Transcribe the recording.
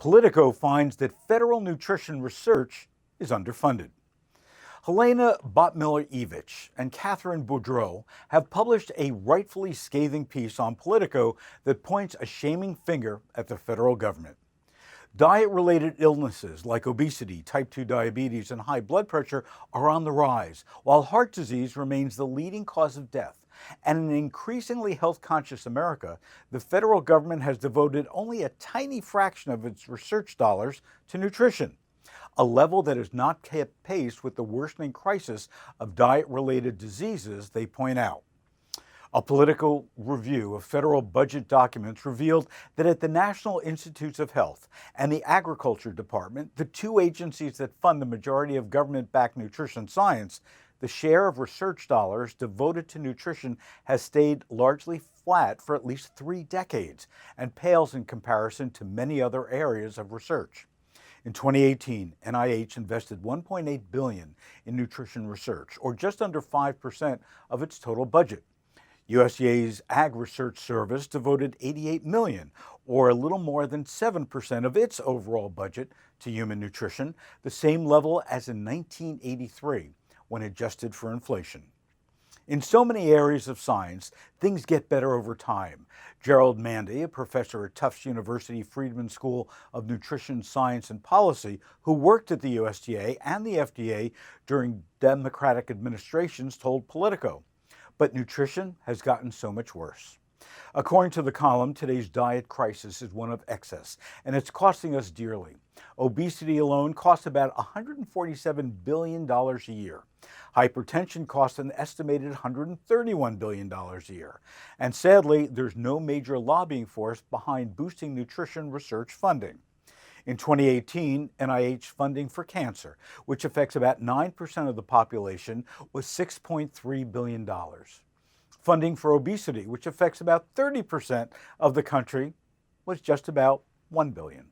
Politico finds that federal nutrition research is underfunded. Helena, Bottemiller, Evich, and Catherine Boudreau have published a rightfully scathing piece on Politico that points a shaming finger at the federal government. Diet-related illnesses like obesity, type 2 diabetes, and high blood pressure are on the rise, while heart disease remains the leading cause of death. And in an increasingly health-conscious America, the federal government has devoted only a tiny fraction of its research dollars to nutrition, a level that has not kept pace with the worsening crisis of diet-related diseases, they point out. A Politico review of federal budget documents revealed that at the National Institutes of Health and the Agriculture Department, the two agencies that fund the majority of government-backed nutrition science, the share of research dollars devoted to nutrition has stayed largely flat for at least 3 decades and pales in comparison to many other areas of research. In 2018, NIH invested $1.8 billion in nutrition research, or just under 5% of its total budget. USDA's Ag Research Service devoted $88 million, or a little more than 7% of its overall budget, to human nutrition, the same level as in 1983, when adjusted for inflation. In so many areas of science, things get better over time. Gerald Mandy, a professor at Tufts University Friedman School of Nutrition Science and Policy, who worked at the USDA and the FDA during Democratic administrations, told Politico, "But nutrition has gotten so much worse." According to the column, today's diet crisis is one of excess, and it's costing us dearly. Obesity alone costs about $147 billion a year. Hypertension costs an estimated $131 billion a year. And sadly, there's no major lobbying force behind boosting nutrition research funding. In 2018, NIH funding for cancer, which affects about 9% of the population, was $6.3 billion. Funding for obesity, which affects about 30% of the country, was just about $1 billion.